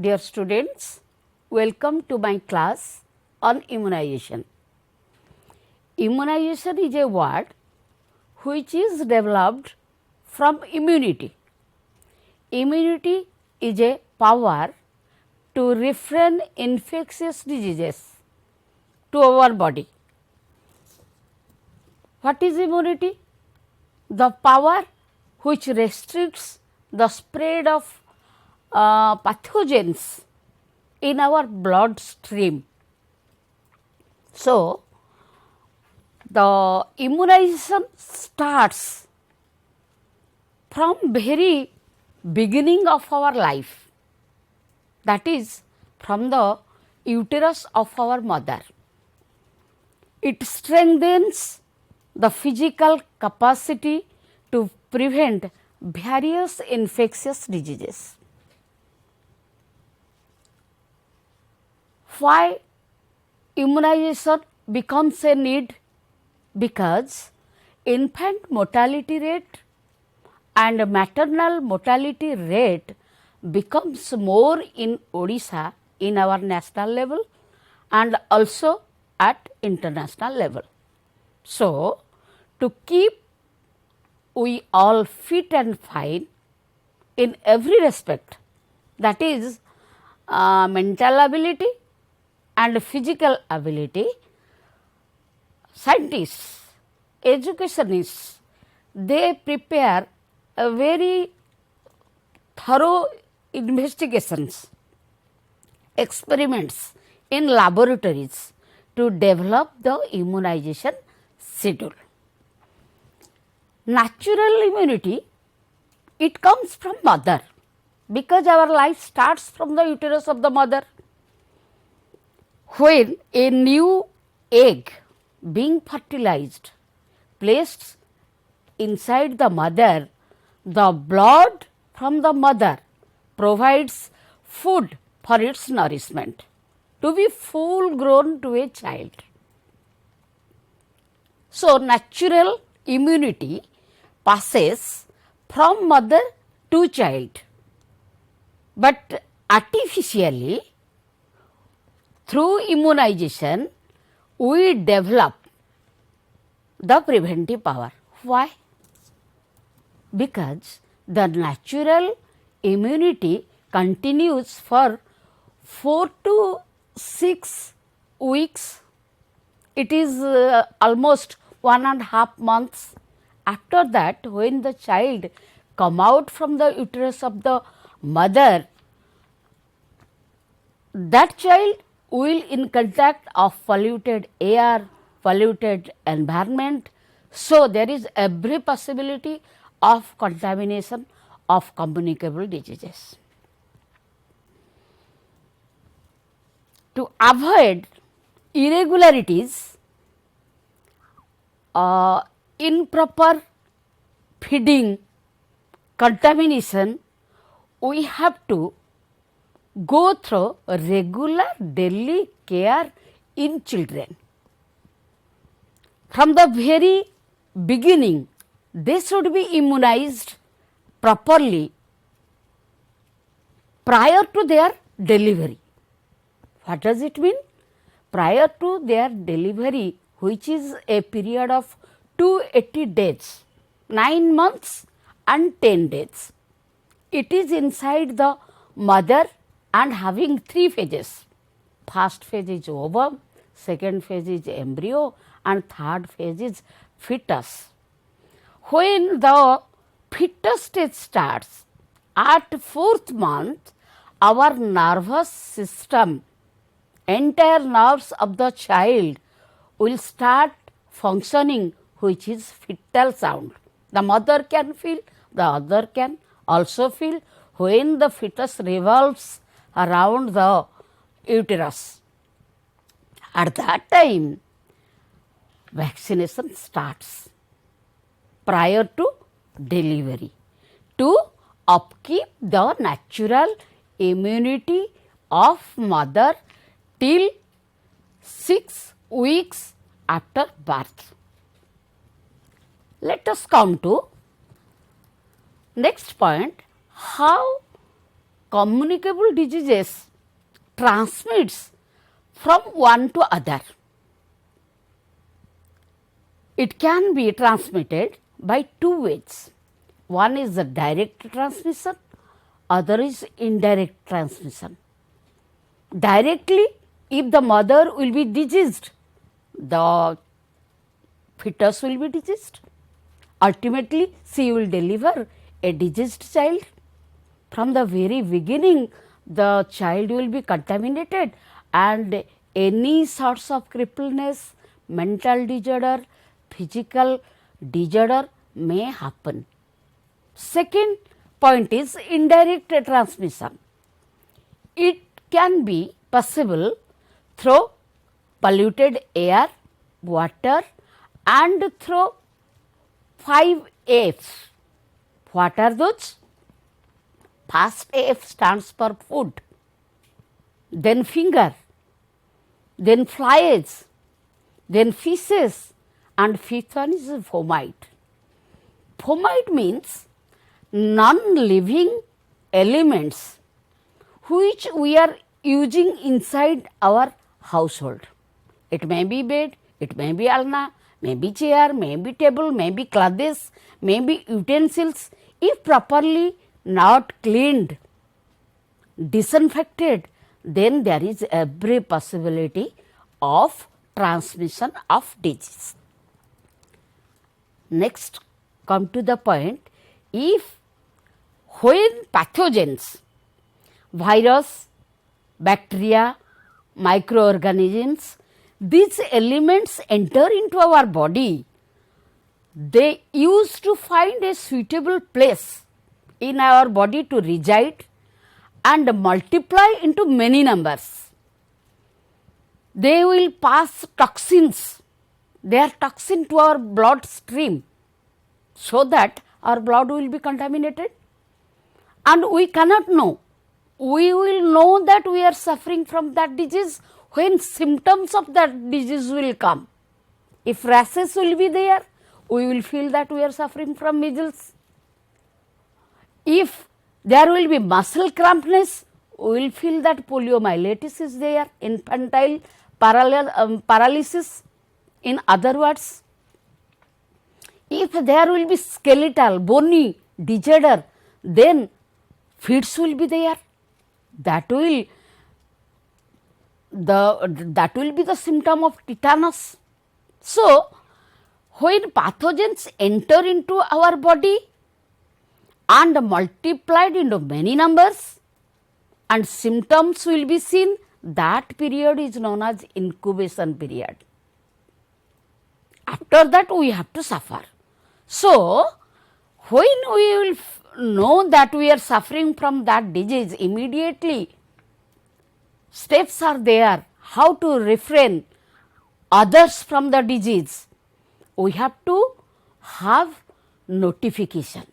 Dear students, welcome to my class on immunization. Immunization is a word which is developed from immunity. Immunity is a power to refrain infectious diseases to our body. What is immunity? The power which restricts the spread of pathogens in our bloodstream. So, the immunization starts from very beginning of our life, that is from the uterus of our mother. It strengthens the physical capacity to prevent various infectious diseases. Why immunization becomes a need? Because infant mortality rate and maternal mortality rate becomes more in Odisha in our national level and also at international level. So, to keep we all fit and fine in every respect, that is mental ability and physical ability, scientists, educationists, they prepare a very thorough investigations, experiments in laboratories to develop the immunization schedule. Natural immunity, it comes from mother because our life starts from the uterus of the mother. When a new egg being fertilized placed inside the mother, the blood from the mother provides food for its nourishment to be full grown to a child. So, natural immunity passes from mother to child, but artificially through immunization we develop the preventive power. Why? Because the natural immunity continues for 4 to 6 weeks. It is almost 1.5 months. After that, when the child come out from the uterus of the mother, that child will in contact of polluted air, polluted environment. So, there is every possibility of contamination of communicable diseases. To avoid irregularities, improper feeding, contamination, we have to go through regular daily care in children. From the very beginning, they should be immunized properly prior to their delivery. What does it mean? Prior to their delivery, which is a period of 280 days, 9 months and 10 days. It is inside the mother and having 3 phases. First phase is ovum, second phase is embryo and third phase is fetus. When the fetus stage starts, at 4th month, our nervous system, entire nerves of the child will start functioning, which is fetal sound. The mother can feel, the other can also feel when the fetus revolves around the uterus. At that time, vaccination starts prior to delivery to upkeep the natural immunity of mother till 6 weeks after birth. Let us come to next point, how communicable diseases transmits from one to other. It can be transmitted by two ways. One is the direct transmission, other is indirect transmission. Directly, if the mother will be diseased, the fetus will be diseased. Ultimately, she will deliver a diseased child. From the very beginning, the child will be contaminated and any sorts of crippleness, mental disorder, physical disorder may happen. Second point is indirect transmission. It can be possible through polluted air, water and through 5 F's. What are those? First F stands for food, then finger, then flies, then fishes and fifth one is fomite. Fomite means non-living elements which we are using inside our household. It may be bed, it may be alna, may be chair, may be table, may be clothes, may be utensils. If properly not cleaned, disinfected, then there is every possibility of transmission of disease. Next, come to the point, when pathogens, virus, bacteria, microorganisms, these elements enter into our body, they used to find a suitable place in our body to reside and multiply into many numbers. They will pass toxins, their toxin to our blood stream, so that our blood will be contaminated and we cannot know. We will know that we are suffering from that disease when symptoms of that disease will come. If rashes will be there, we will feel that we are suffering from measles. If there will be muscle crampness, we will feel that poliomyelitis is there, infantile paralysis. In other words, if there will be skeletal, bony disorder, then fits will be there. That will be the symptom of tetanus. So, when pathogens enter into our body and multiplied into many numbers and symptoms will be seen, that period is known as incubation period. After that we have to suffer. So, when we will know that we are suffering from that disease, immediately steps are there how to refrain others from the disease. We have to have notification.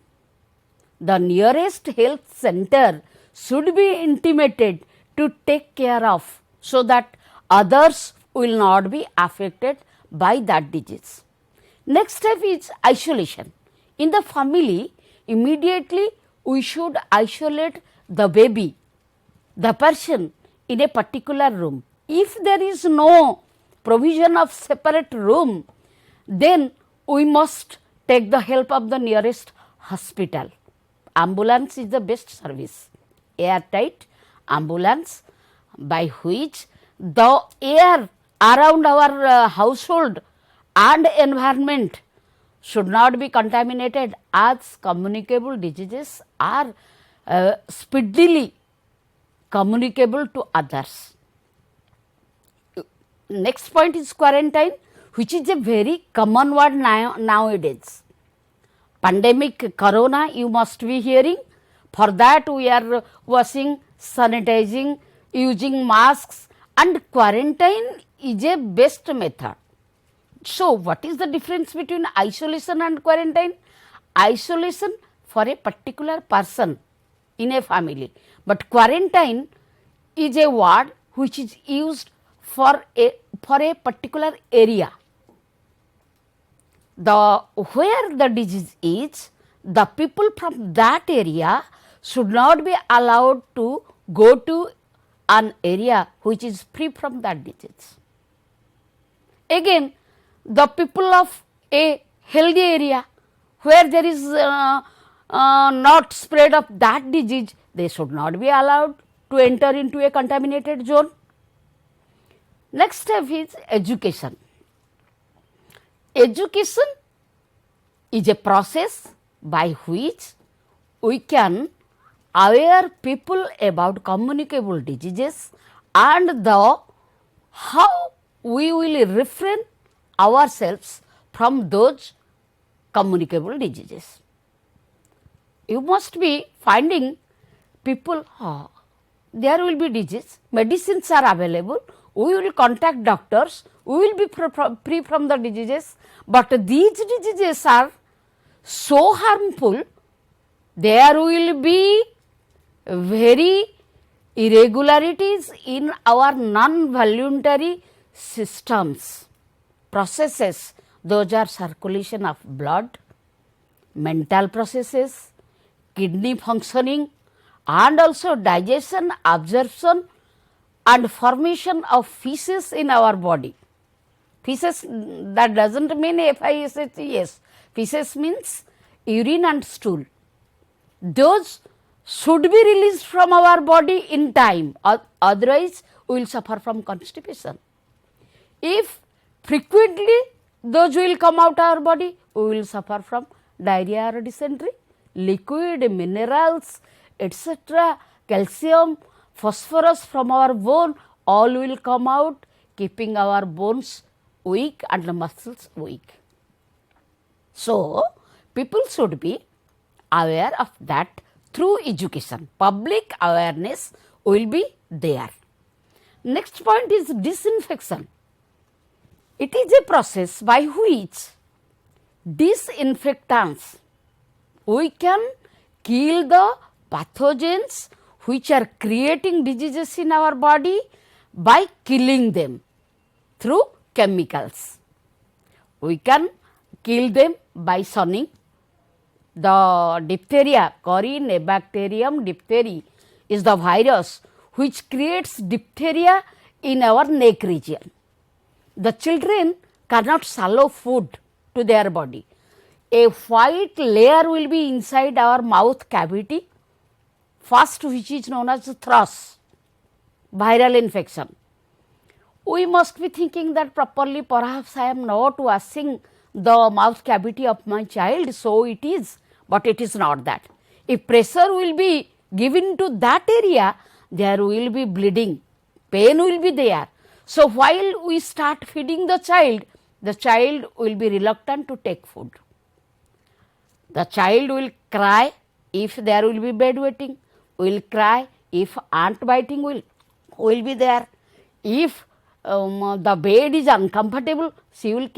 The nearest health center should be intimated to take care of, so that others will not be affected by that disease. Next step is isolation. In the family, immediately we should isolate the baby, the person in a particular room. If there is no provision of separate room, then we must take the help of the nearest hospital. Ambulance is the best service, airtight ambulance by which the air around our household and environment should not be contaminated, as communicable diseases are speedily communicable to others. Next point is quarantine, which is a very common word nowadays. Pandemic corona you must be hearing. For that we are washing, sanitizing, using masks, and quarantine is a best method. So, what is the difference between isolation and quarantine? Isolation for a particular person in a family, but quarantine is a word which is used for a particular area. Where the disease is, the people from that area should not be allowed to go to an area which is free from that disease. Again, the people of a healthy area where there is not spread of that disease, they should not be allowed to enter into a contaminated zone. Next step is education. Education is a process by which we can aware people about communicable diseases and the how we will refrain ourselves from those communicable diseases. You must be finding people, there will be disease, medicines are available, we will contact doctors, we will be free from the diseases, but these diseases are so harmful, there will be very irregularities in our non-voluntary systems, processes. Those are circulation of blood, mental processes, kidney functioning, and also digestion, absorption and formation of feces in our body. Feces, that does not mean FISHES, feces means urine and stool. Those should be released from our body in time, otherwise we will suffer from constipation. If frequently those will come out our body, we will suffer from diarrhea or dysentery, liquid, minerals, etc., calcium, phosphorus from our bone, all will come out, keeping our bones weak and the muscles weak. So, people should be aware of that through education. Public awareness will be there. Next point is disinfection. It is a process by which disinfectants, we can kill the pathogens which are creating diseases in our body by killing them through chemicals. We can kill them by sunning. The diphtheria, Corynebacterium diphtheriae is the virus which creates diphtheria in our neck region. The children cannot swallow food to their body. A white layer will be inside our mouth cavity, first which is known as thrush, viral infection. We must be thinking that properly, perhaps I am not washing the mouth cavity of my child, so it is, but it is not that. If pressure will be given to that area, there will be bleeding, pain will be there. So, while we start feeding the child will be reluctant to take food. The child will cry if there will be bedwetting, will cry if ant biting will be there. If the bed is uncomfortable, she will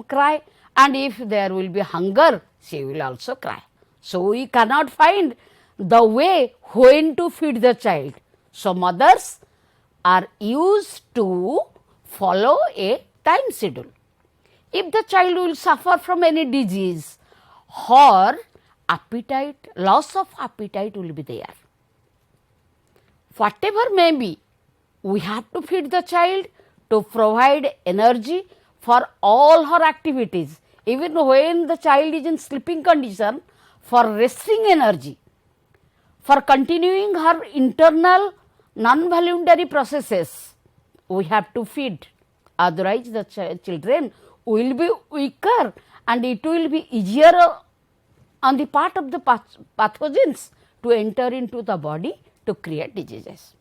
cry, and if there will be hunger, she will also cry. So, we cannot find the way when to feed the child. So, mothers are used to follow a time schedule. If the child will suffer from any disease or appetite, loss of appetite will be there. Whatever may be, we have to feed the child to provide energy for all her activities. Even when the child is in sleeping condition, for resting energy, for continuing her internal non-voluntary processes, we have to feed. Otherwise, the children will be weaker and it will be easier on the part of the pathogens to enter into the body to create diseases.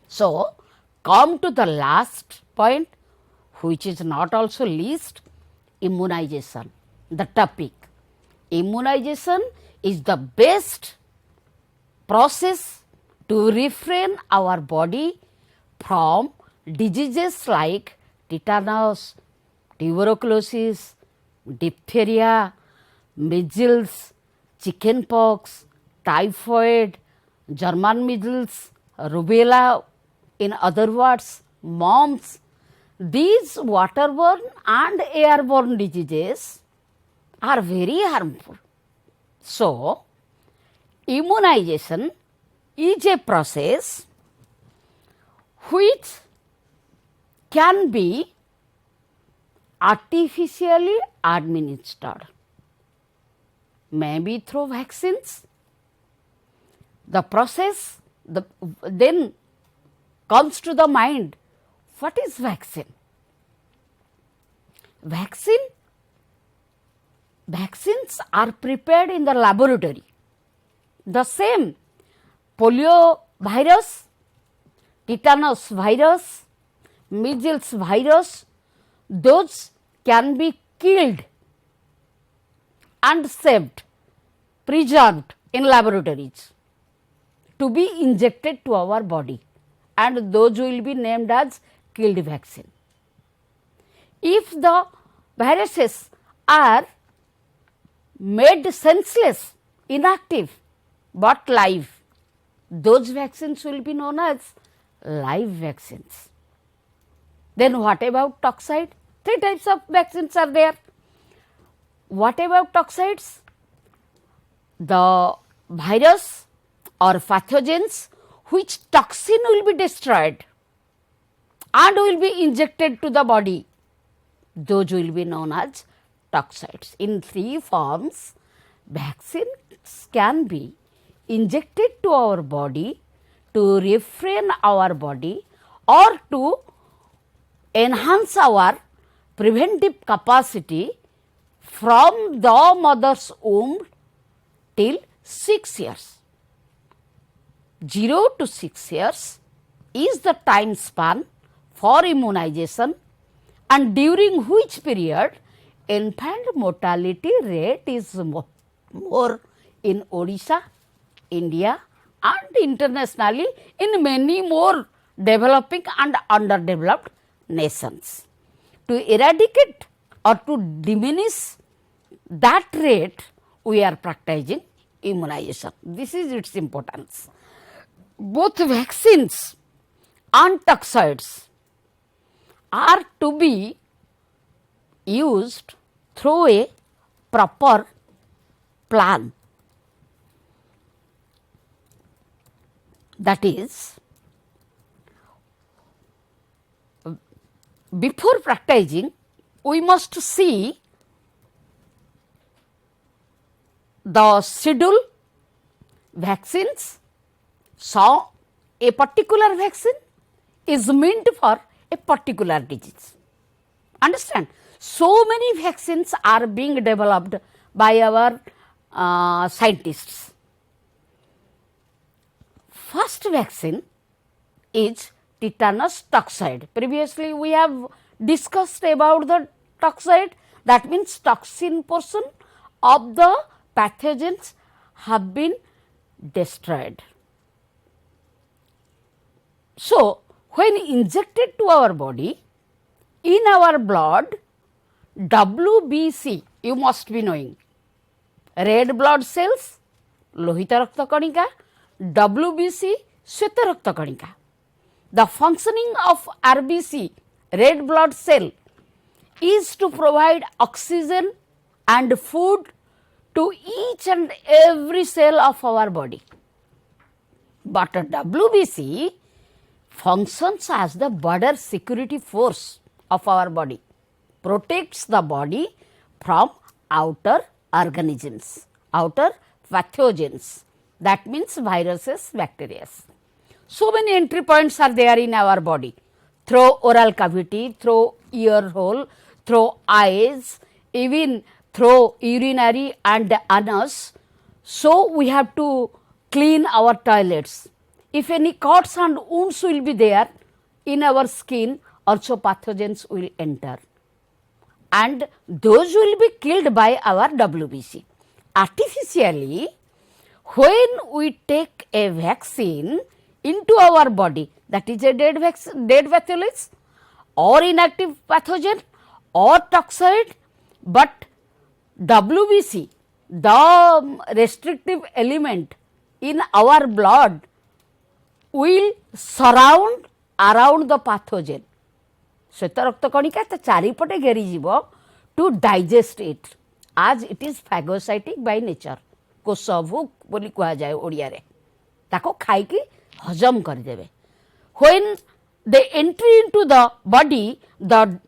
So, come to the last point, which is not also least, immunization, the topic. Immunization is the best process to refrain our body from diseases like tetanus, tuberculosis, diphtheria, measles, chickenpox, typhoid, German measles, rubella, in other words, mumps. These waterborne and airborne diseases are very harmful. So, immunization is a process which can be artificially administered, maybe through vaccines. The process then comes to the mind, what is vaccine? Vaccines are prepared in the laboratory. The same polio virus, tetanus virus, measles virus, those can be killed and saved, preserved in laboratories to be injected to our body, and those will be named as killed vaccine. If the viruses are made senseless, inactive, but live, those vaccines will be known as live vaccines. Then what about toxide? 3 types of vaccines are there. What about toxides? The virus or pathogens which toxin will be destroyed and will be injected to the body, those will be known as toxides. In 3 forms, vaccines can be injected to our body to refrain our body or to enhance our preventive capacity from the mother's womb till 6 years. 0 to 6 years is the time span for immunization, and during which period infant mortality rate is more in Odisha, India, and internationally in many more developing and underdeveloped nations. To eradicate or to diminish that rate, we are practicing immunization. This is its importance. Both vaccines and toxoids are to be used through a proper plan. That is, before practicing, we must see the schedule vaccines. So, a particular vaccine is meant for a particular disease. Understand? So many vaccines are being developed by our scientists. First vaccine is tetanus toxoid. Previously, we have discussed about the toxoid, that means toxin portion of the pathogens have been destroyed. So, when injected to our body, in our blood, WBC, you must be knowing, red blood cells, lohita rakta kanika, WBC, shweta rakta kanika. The functioning of RBC, red blood cell, is to provide oxygen and food to each and every cell of our body. But WBC functions as the border security force of our body, protects the body from outer organisms, outer pathogens, that means viruses, bacteria. So many entry points are there in our body, through oral cavity, through ear hole, through eyes, even through urinary and anus. So, we have to clean our toilets. If any cuts and wounds will be there in our skin, also pathogens will enter, and those will be killed by our WBC. Artificially, when we take a vaccine into our body, that is a dead bacillus or inactive pathogen or toxoid, but WBC, the restrictive element in our blood, will surround around the pathogen. Shweta rakta kanika ta charipote gheri jibo to digest it, as it is phagocytic by nature. कोष भुक बोली कह जाए ओडिया रे ताको खाई की हजम कर देबे when they entry into the body the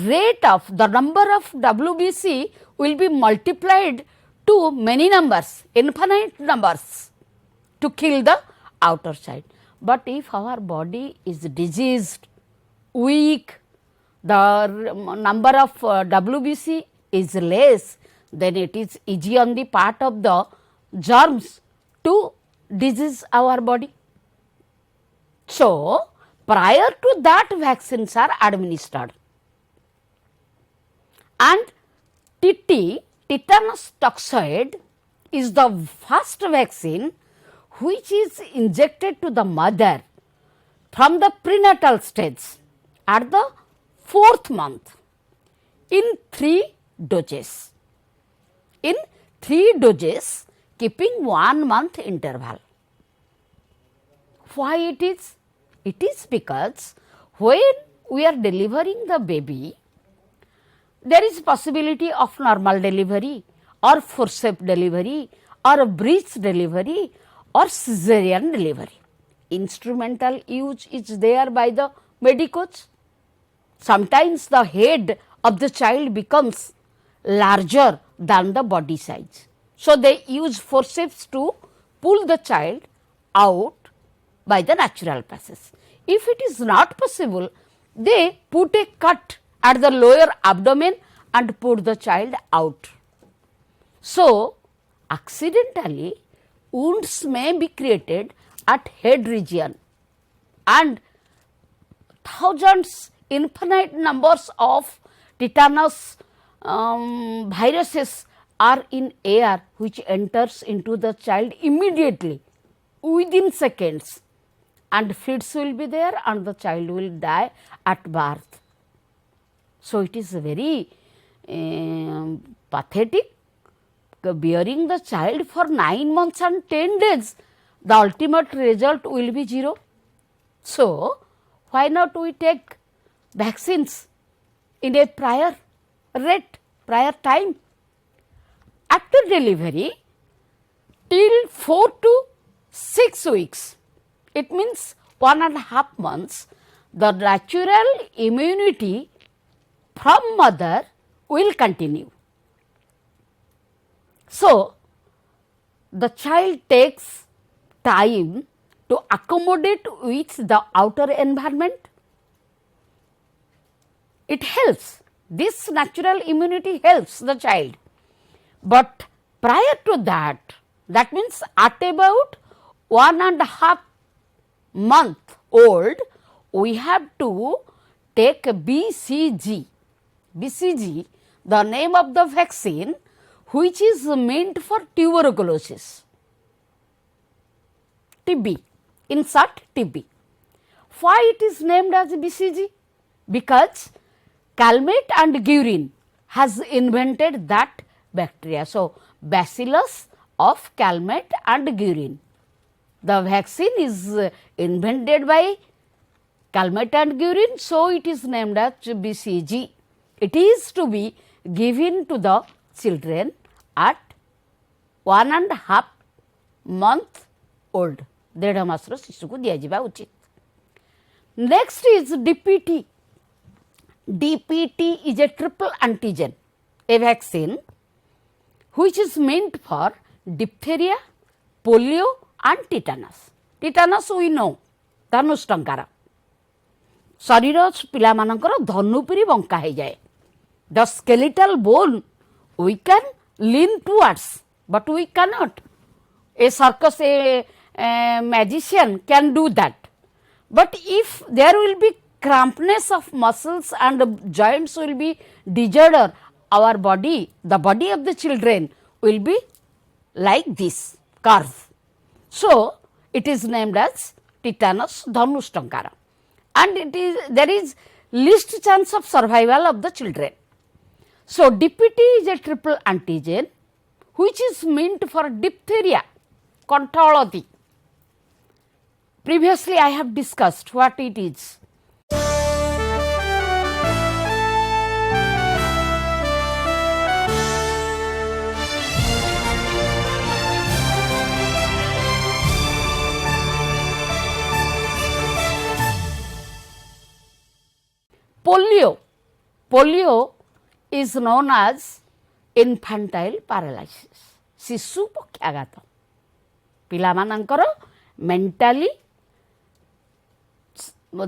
rate of the number of WBC will be multiplied to many numbers infinite numbers to kill the outer side. But if our body is diseased, weak, the number of WBC is less, then it is easy on the part of the germs to disease our body. So, prior to that vaccines are administered and TT, tetanus toxoid is the first vaccine which is injected to the mother from the prenatal stage at the 4th month in 3 doses. In 3 doses keeping 1 month interval. Why it is? It is because when we are delivering the baby, there is possibility of normal delivery or forceps delivery or breech delivery or cesarean delivery. Instrumental use is there by the medicos. Sometimes the head of the child becomes larger than the body size. So, they use forceps to pull the child out by the natural passage. If it is not possible, they put a cut at the lower abdomen and put the child out. So, accidentally wounds may be created at head region and thousands infinite numbers of tetanus viruses are in air which enters into the child immediately within seconds and fluids will be there and the child will die at birth. So, it is very pathetic bearing the child for 9 months and 10 days, the ultimate result will be 0. So, why not we take vaccines in a prior rate, prior time? After delivery till 4 to 6 weeks, it means 1.5 months, the natural immunity from mother will continue. So, the child takes time to accommodate with the outer environment. It helps, this natural immunity helps the child, but prior to that, that means at about 1.5 month old, we have to take BCG. BCG, the name of the vaccine which is meant for tuberculosis, TB, in short TB. Why it is named as BCG? Because Calmette and Guerin has invented that bacteria. So, Bacillus of Calmette and Guerin. The vaccine is invented by Calmette and Guerin, so it is named as BCG. It is to be given to the children at 1.5 month old. 1.5 ମାସର ଶିଶୁକୁ ଦିଆଯିବା ଉଚିତ. Next is DPT. DPT is a triple antigen, a vaccine which is meant for diphtheria, polio and tetanus. Tetanus we know, ଧନୁଷ ଟଙ୍କାର. ଶରୀର ପିଲାମାନଙ୍କର ଧନୁପରି ବଙ୍କା ହେଇଯାଏ. The skeletal bone we can lean towards, but we cannot. A circus, a magician can do that. But if there will be crampness of muscles and joints will be disorder, our body, the body of the children will be like this curve. So, it is named as tetanus dhanush tankara, and it is there is least chance of survival of the children. So, DPT is a triple antigen which is meant for diphtheria, Konthalati. Previously, I have discussed what it is. polio is known as infantile paralysis. ଶିଶୁ ପକ୍ଷାଘାତ ପିଲାମାନଙ୍କର mentally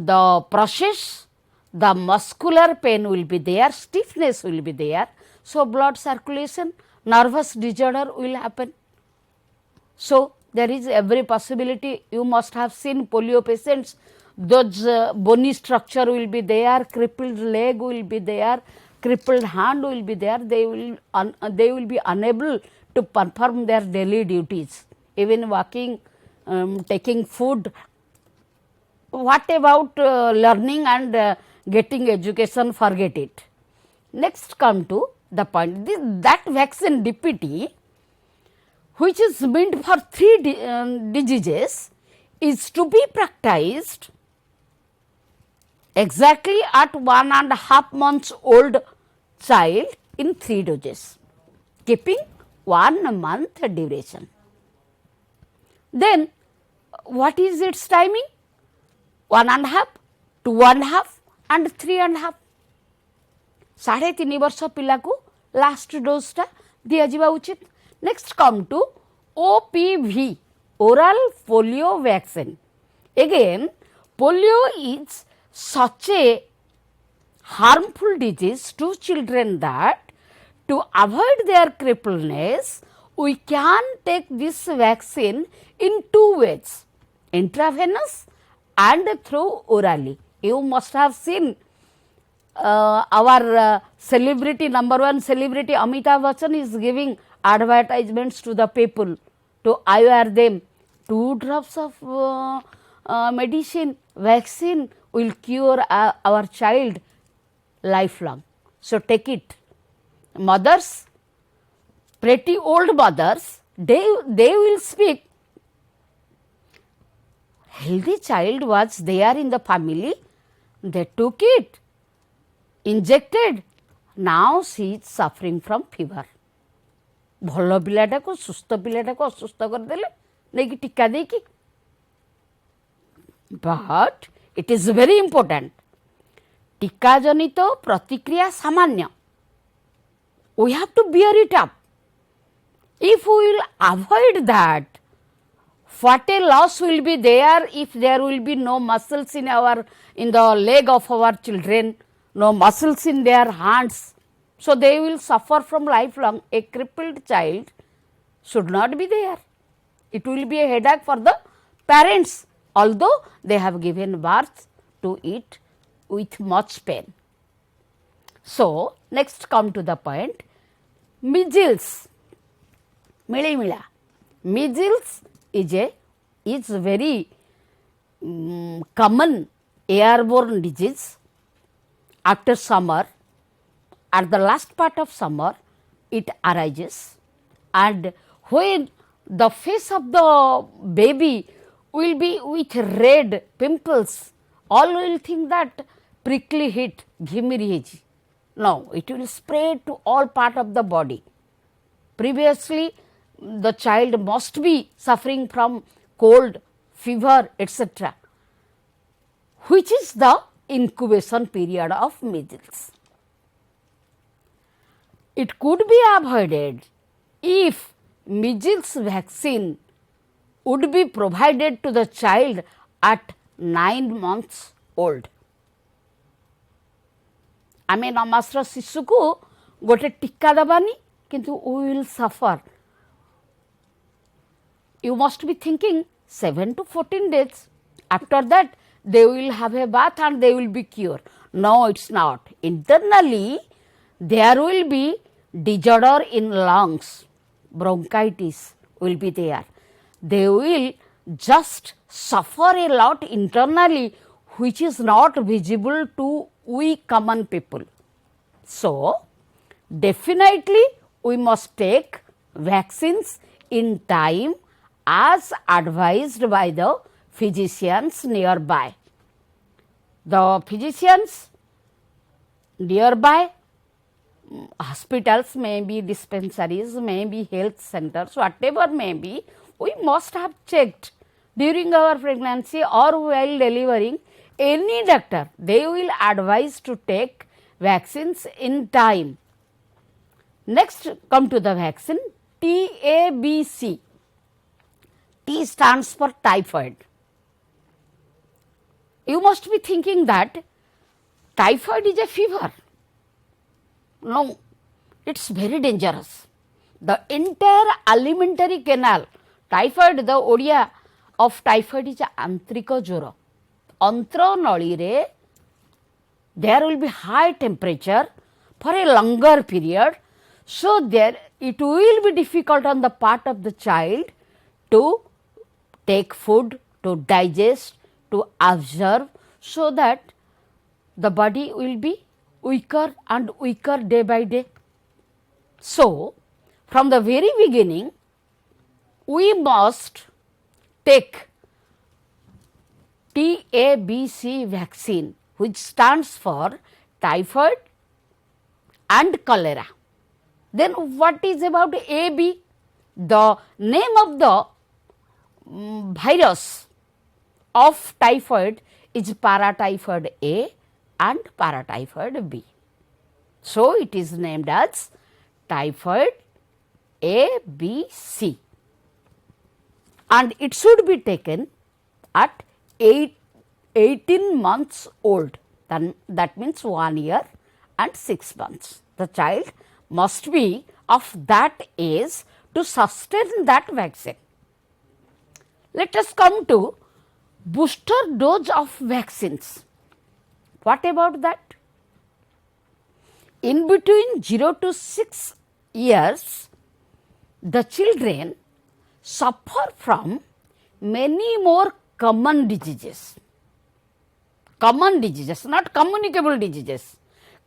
the process, the muscular pain will be there, stiffness will be there. So, blood circulation, nervous disorder will happen. So, there is every possibility. You must have seen polio patients, those bony structure will be there, crippled leg will be there, crippled hand will be there. They will be unable to perform their daily duties, even walking, taking food. What about learning and getting education? Forget it. Next come to the point, that vaccine DPT, which is meant for 3 diseases, is to be practiced exactly at 1.5 months old child in 3 doses, keeping 1 month duration. Then what is its timing? 1.5, 2.5 and 3.5. 3.5 वर्ष पिला को last dose दिया जिबा उचित. Next come to OPV, oral polio vaccine. Again, polio is such a harmful disease to children that to avoid their crippledness, we can take this vaccine in 2 ways, intravenous and through orally. You must have seen our celebrity, number 1 celebrity Amitabh Bachchan is giving advertisements to the people to aware them. 2 drops of medicine, vaccine will cure our child lifelong. So, take it. Mothers, pretty old mothers, they will speak, healthy child was there in the family, they took it, injected, now she is suffering from fever. ଭଲ ପିଲାଟାକୁ ସୁସ୍ଥ ପିଲାଟାକୁ ଅସୁସ୍ଥ କରିଦେଲେ ନେଇକି ଟୀକା ଦେଇକି. But it is very important. टीका जनित प्रतिक्रिया सामान्य. We have to bear it up. If we will avoid that, what a loss will be there if there will be no muscles in the leg of our children, no muscles in their hands. So, they will suffer from lifelong. A crippled child should not be there. It will be a headache for the parents, although they have given birth to it with much pain. So, next come to the point, measles, milimila. Measles is very common airborne disease. After summer, at the last part of summer, it arises, and when the face of the baby will be with red pimples, all will think that prickly heat, ghimiri heji. No, it will spread to all part of the body. Previously, the child must be suffering from cold, fever, etc., which is the incubation period of measles. It could be avoided if measles vaccine would be provided to the child at 9 months old. आमे 9 मासर शिशु को गोटे टीका दबानी किंतु we will suffer. You must be thinking 7 to 14 days. After that, they will have a bath and they will be cured. No, it is not. Internally, there will be disorder in lungs, bronchitis will be there. They will just suffer a lot internally, which is not visible to we common people. So, definitely we must take vaccines in time as advised by the physicians nearby. The physicians nearby, hospitals may be, dispensaries may be, health centers, whatever may be, we must have checked during our pregnancy or while delivering. Any doctor, they will advise to take vaccines in time. Next, come to the vaccine TABC. T stands for typhoid. You must be thinking that typhoid is a fever. No, it is very dangerous. The entire alimentary canal, typhoid, the Odia of typhoid is antrika jwara. Antra nali re there will be high temperature for a longer period. So, there it will be difficult on the part of the child to take food, to digest, to absorb, so that the body will be weaker and weaker day by day. So, from the very beginning we must take TABC vaccine, which stands for typhoid and cholera. Then what is about AB? The name of the virus of typhoid is paratyphoid A and paratyphoid B. So, it is named as typhoid ABC, and it should be taken at 18 months old, then that means 1 year and 6 months. The child must be of that age to sustain that vaccine. Let us come to booster dose of vaccines. What about that? In between 0 to 6 years, the children suffer from many more common diseases. Common diseases, not communicable diseases.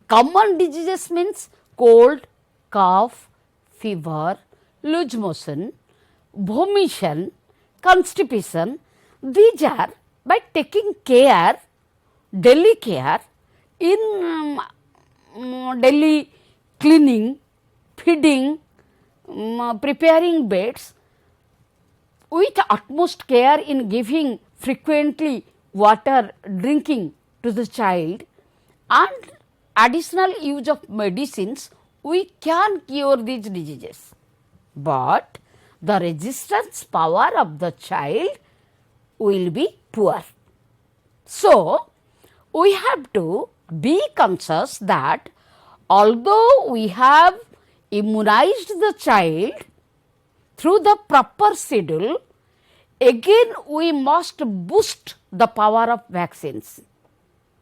Common diseases means cold, cough, fever, loose motion, vomition, constipation. These are by taking care, daily care in daily cleaning, feeding, preparing beds, with utmost care in giving frequently water drinking to the child, and additional use of medicines, we can cure these diseases. But the resistance power of the child will be poor. So, we have to be conscious that although we have immunized the child through the proper schedule, again we must boost the power of vaccines.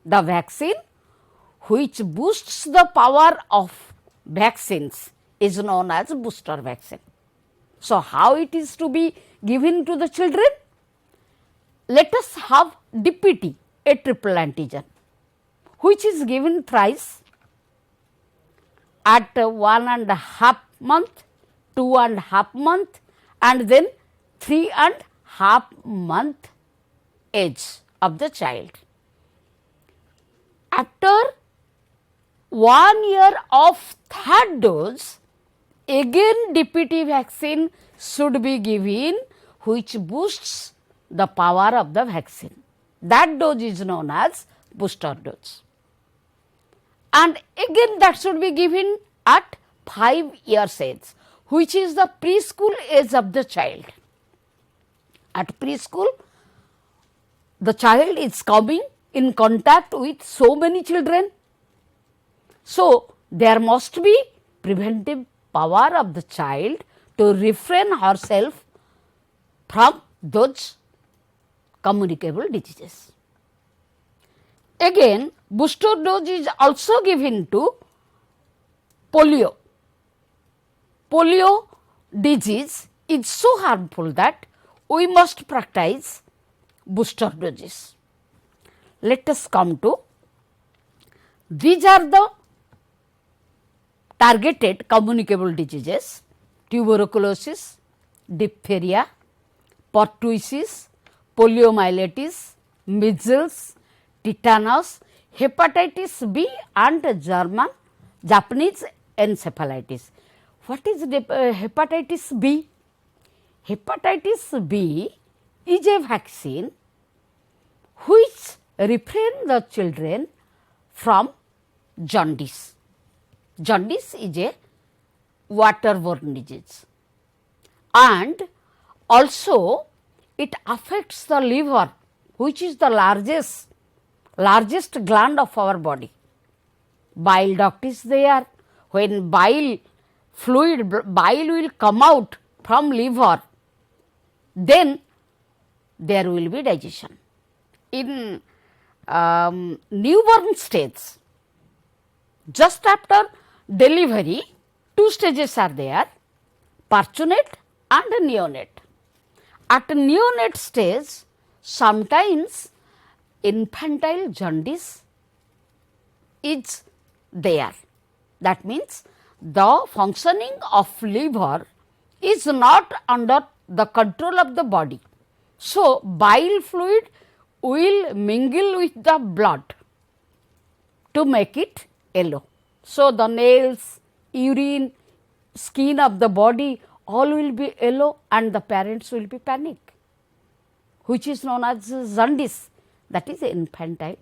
The vaccine which boosts the power of vaccines is known as booster vaccine. So, how it is to be given to the children? Let us have DPT, a triple antigen, which is given thrice at 1.5 month, 2.5 month, and then 3.5 month age of the child. After 1 year of third dose, again DPT vaccine should be given, which boosts the power of the vaccine. That dose is known as booster dose. And again that should be given at 5 years age, which is the preschool age of the child. At preschool, the child is coming in contact with so many children. So, there must be preventive power of the child to refrain herself from those communicable diseases. Again, booster dose is also given to polio. Polio disease is so harmful that we must practice booster doses. Let us come to these are the targeted communicable diseases: tuberculosis, diphtheria, pertussis, poliomyelitis, measles, tetanus, hepatitis B and Japanese encephalitis. What is hepatitis B? Hepatitis B is a vaccine which refrain the children from jaundice. Jaundice is a waterborne disease, and also it affects the liver, which is the largest gland of our body. Bile duct is there. When bile will come out from liver, then there will be digestion. In newborn stage, just after delivery, two stages are there, percunate and neonate. At neonate stage, sometimes infantile jaundice is there. That means the functioning of liver is not under the control of the body. So, bile fluid will mingle with the blood to make it yellow. So, the nails, urine, skin of the body all will be yellow and the parents will be panic, which is known as jaundice, that is infantile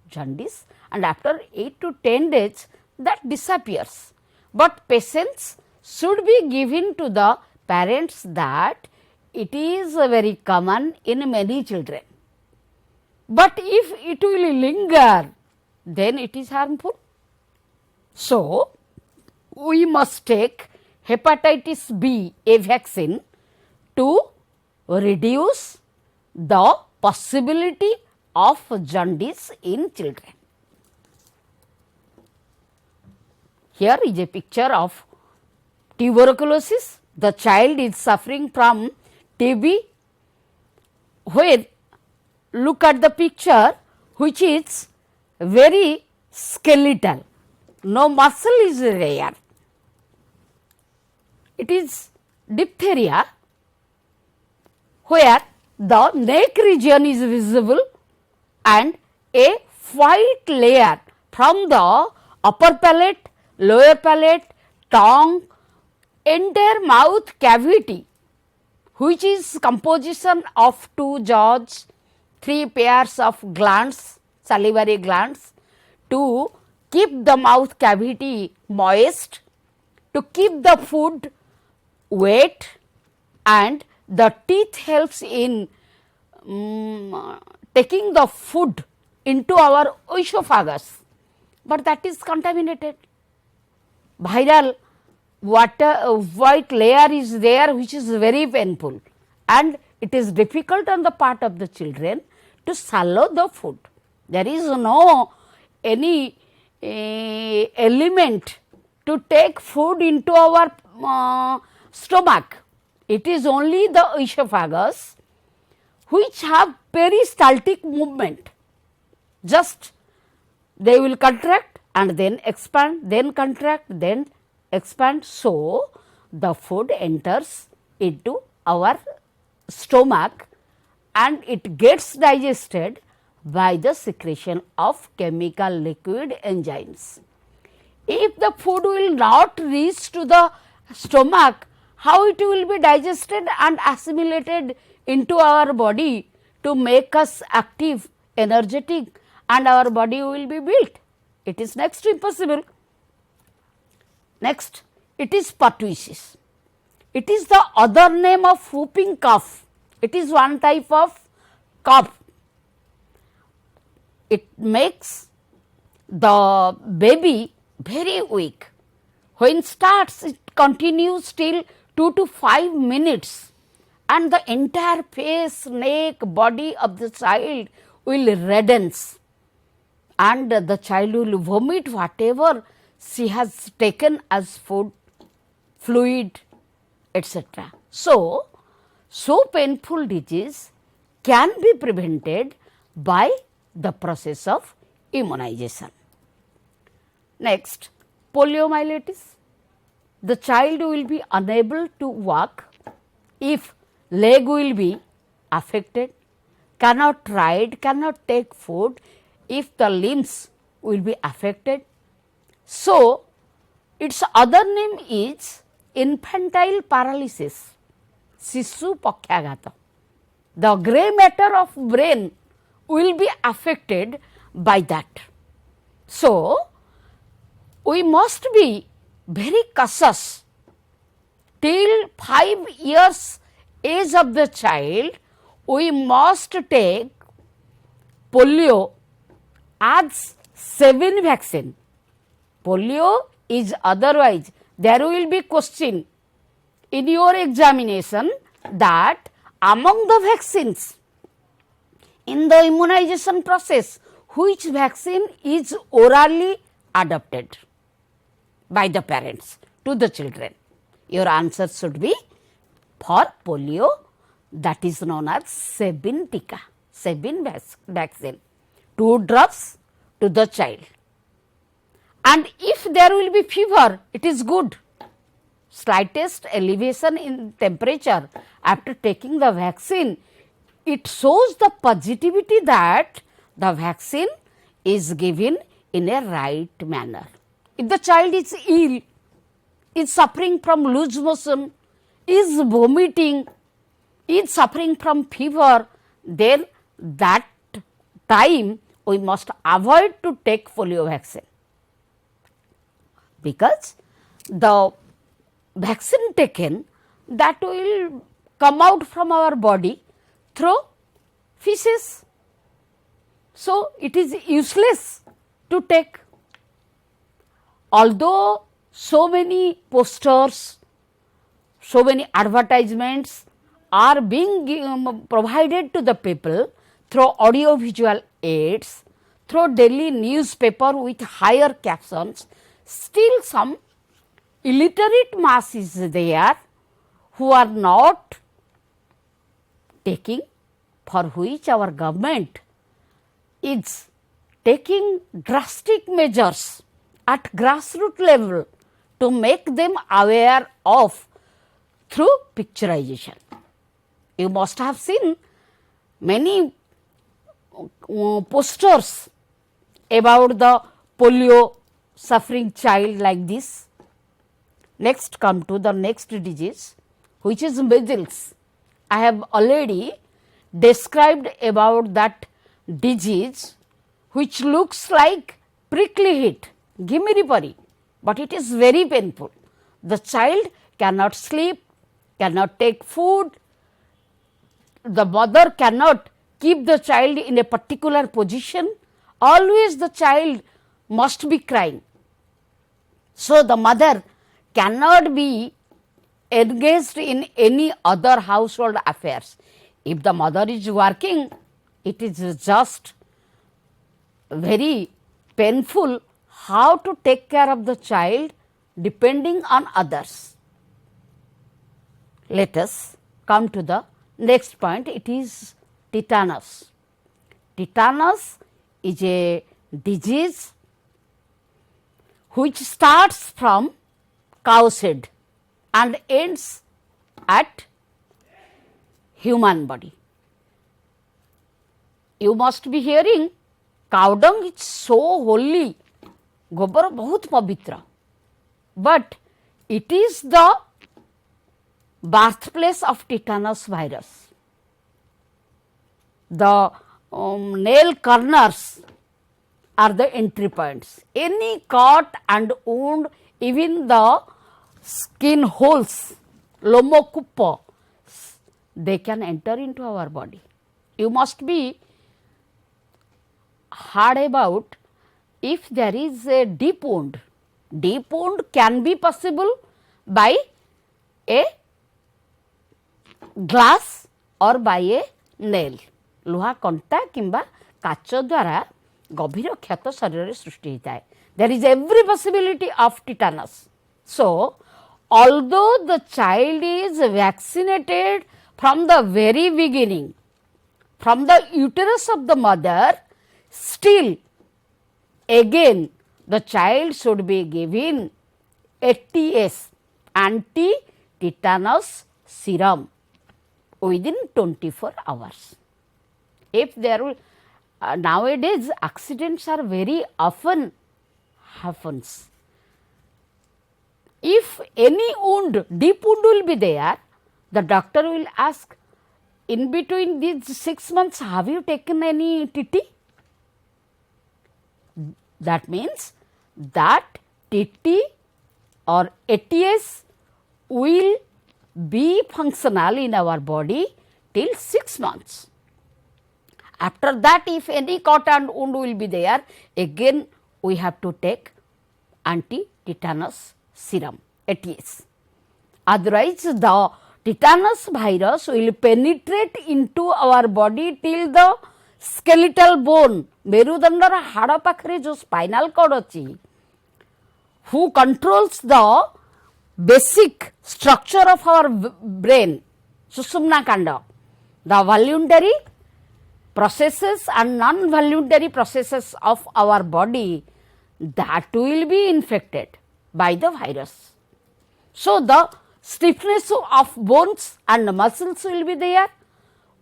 jaundice, and after 8 to 10 days that disappears. But patience should be given to the parents that it is very common in many children. But if it will linger, then it is harmful. So, we must take hepatitis B A vaccine to reduce the possibility of jaundice in children. Here is a picture of tuberculosis. The child is suffering from TB, where look at the picture, which is very skeletal, no muscle is there. It is diphtheria, where the neck region is visible and a white layer from the upper palate, lower palate, tongue, entire mouth cavity, which is composition of two jaws, three pairs of glands, salivary glands, to keep the mouth cavity moist, to keep the food wet, and the teeth helps in taking the food into our esophagus, but that is contaminated. Viral white layer is there, which is very painful, and it is difficult on the part of the children to swallow the food. There is no any element to take food into our stomach. It is only the esophagus which have peristaltic movement. Just they will contract and then expand, then contract, then expand. So, the food enters into our stomach and it gets digested by the secretion of chemical liquid enzymes. If the food will not reach to the stomach, how it will be digested and assimilated into our body to make us active, energetic, and our body will be built? It is next to impossible. Next, it is pertussis. It is the other name of whooping cough. It is one type of cough. It makes the baby very weak. When starts, it continues till 2 to 5 minutes, and the entire face, neck, body of the child will reddens, and the child will vomit whatever she has taken as food, fluid, etc. So painful disease can be prevented by the process of immunization. Next, poliomyelitis. The child will be unable to walk if leg will be affected, cannot ride, cannot take food if the limbs will be affected. So, its other name is infantile paralysis, Sishu Pakhyagata. The grey matter of brain will be affected by that. So, we must be very cautious till 5 years age of the child. We must take polio as 7 vaccine. Polio is otherwise there will be question in your examination that among the vaccines in the immunization process, which vaccine is orally adopted by the parents to the children? Your answer should be for polio, that is known as Sabin tika, Sabin vaccine, 2 drops to the child. And if there will be fever, it is good. Slightest elevation in temperature after taking the vaccine, it shows the positivity that the vaccine is given in a right manner. If the child is ill, is suffering from loose motion, is vomiting, is suffering from fever, then that time we must avoid to take polio vaccine, because the vaccine taken that will come out from our body through feces. So, it is useless to take. Although so many posters, so many advertisements are being provided to the people through audio visual aids, through daily newspaper with higher captions, still some illiterate mass is there who are not taking, for which our government is taking drastic measures at grassroots level to make them aware of through picturization. You must have seen many posters about the polio suffering child like this. Next, come to the next disease, which is measles. I have already described about that disease, which looks like prickly heat, gimmiripari, but it is very painful. The child cannot sleep, cannot take food, the mother cannot keep the child in a particular position, always the child must be crying. So, the mother cannot be engaged in any other household affairs. If the mother is working, it is just very painful how to take care of the child depending on others. Let us come to the next point, it is tetanus. Tetanus is a disease which starts from cow's head and ends at human body. You must be hearing cow dung is so holy, gobar bahut pavitra, but it is the birthplace of tetanus virus. The nail corners are the entry points. Any cut and wound, even the skin holes, lomokuppa, they can enter into our body. You must be hard about if there is a deep wound. Deep wound can be possible by a glass or by a nail. लुहा कंटा किंबा काच द्वारा गभीर क्षत शरीर सृष्टि होता है. There is every possibility of tetanus. So, although the child is vaccinated from the very beginning, from the uterus of the mother, still again the child should be given ATS, anti-tetanus serum, within 24 hours. If there will, nowadays accidents are very often happens. If any wound, deep wound will be there, the doctor will ask, in between these 6 months have you taken any TT? That means that TT or ATS will be functional in our body till 6 months. After that, if any cut and wound will be there, again we have to take anti-tetanus serum, ATS. Otherwise, the tetanus virus will penetrate into our body till the skeletal bone, merudandara hada pakhare jo spinal cord achi, who controls the basic structure of our brain, Sushumna Kanda, the voluntary processes and non-voluntary processes of our body, that will be infected by the virus. So, the stiffness of bones and muscles will be there.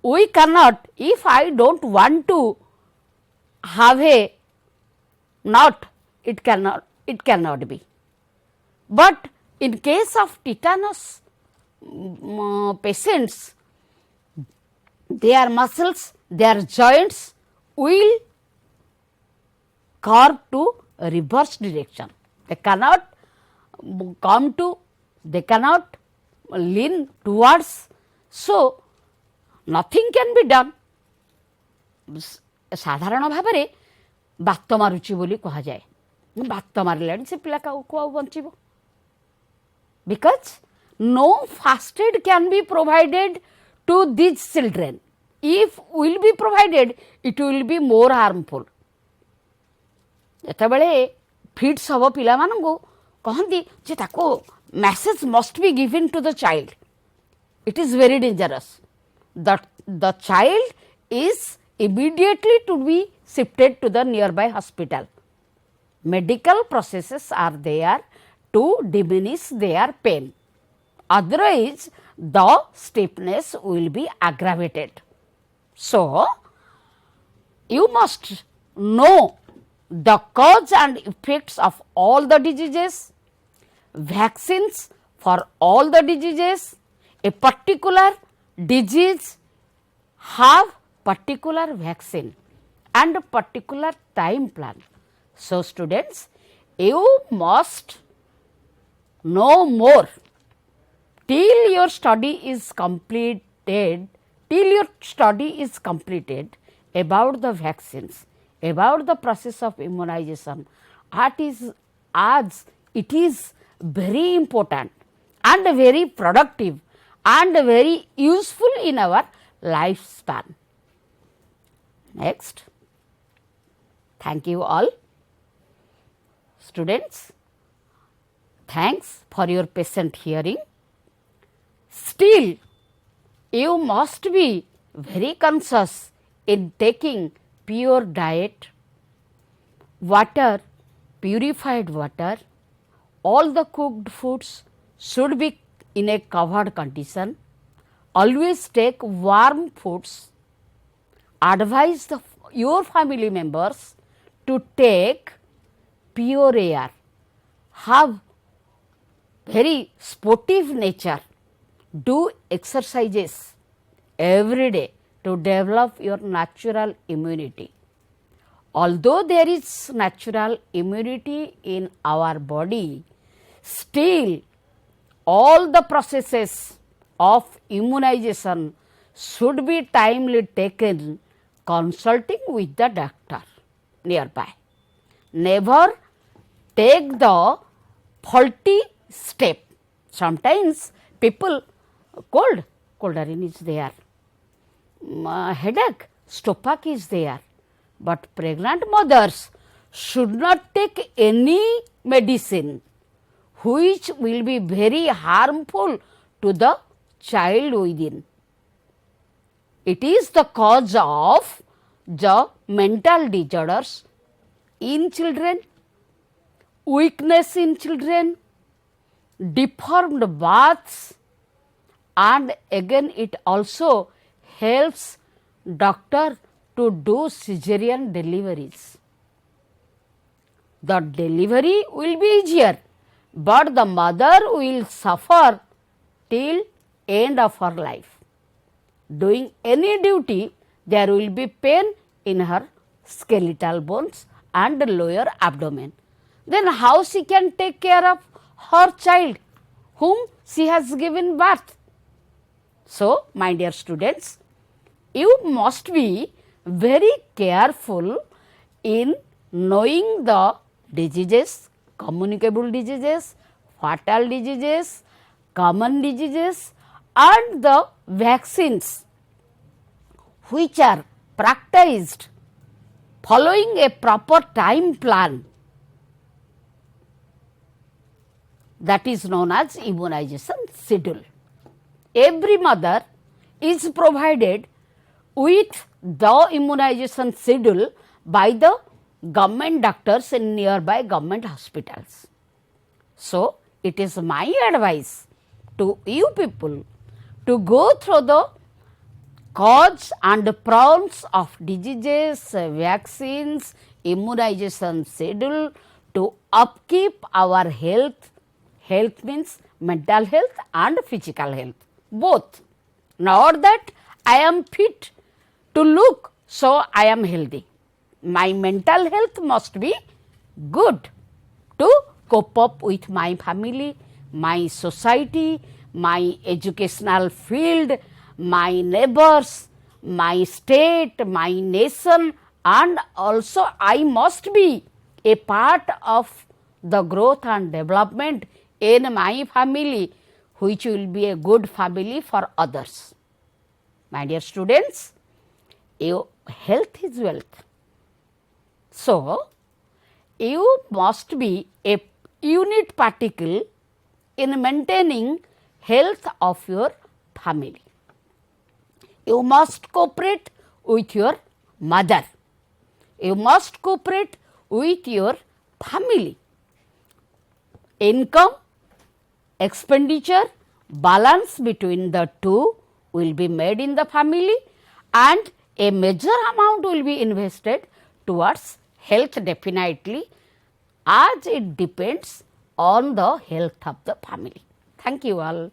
We cannot, if I do not want to have a knot, it cannot be. But in case of tetanus patients, their muscles, their joints will curve to reverse direction. They cannot they cannot lean towards. So, nothing can be done. साधारण भाव में बात मारुची बोली कह जाए, बात मारे से पिला को बंचब, because no first aid can be provided to these children. If will be provided, it will be more harmful. ଯେତେବେଳେ ଫିଟ୍ସ ହେବ ପିଲାମାନଙ୍କୁ କହନ୍ତି ଯେ ତାକୁ message must be given to the child. It is very dangerous. The child is immediately to be shifted to the nearby hospital. Medical processes are there to diminish their pain. Otherwise, the stiffness will be aggravated. So, you must know the cause and effects of all the diseases, vaccines for all the diseases. A particular disease have particular vaccine and a particular time plan. So, students, you must know more till your study is completed, about the vaccines, about the process of immunization, as it is very important and very productive and very useful in our lifespan. Next, thank you all. Students, thanks for your patient hearing. Still, you must be very conscious in taking pure diet, water, purified water. All the cooked foods should be in a covered condition. Always take warm foods. Advise your family members to take pure air. Have very sportive nature. Do exercises every day to develop your natural immunity. Although there is natural immunity in our body, still all the processes of immunization should be timely taken, consulting with the doctor nearby. Never take the faulty step. Sometimes people cold is there, headache, stomach is there, but pregnant mothers should not take any medicine which will be very harmful to the child within. It is the cause of the mental disorders in children, weakness in children, deformed baths, and again it also helps doctor to do cesarean deliveries. The delivery will be easier, but the mother will suffer till end of her life. Doing any duty, there will be pain in her skeletal bones and lower abdomen. then how she can take care of her child whom she has given birth? So, my dear students, you must be very careful in knowing the diseases, communicable diseases, fatal diseases, common diseases and the vaccines which are practiced following a proper time plan, that is known as immunization schedule. Every mother is provided with the immunization schedule by the government doctors in nearby government hospitals. So, it is my advice to you people to go through the cause and pros of diseases, vaccines, immunization schedule to upkeep our health. Health means mental health and physical health, both. Not that I am fit to look, so I am healthy. My mental health must be good to cope up with my family, my society, my educational field, my neighbors, my state, my nation, and also I must be a part of the growth and development in my family, which will be a good family for others. My dear students, your health is wealth. So, you must be a unit particle in maintaining health of your family. You must cooperate with your mother. You must cooperate with your family. Income, expenditure, balance between the two will be made in the family and a major amount will be invested towards health definitely, as it depends on the health of the family. Thank you all.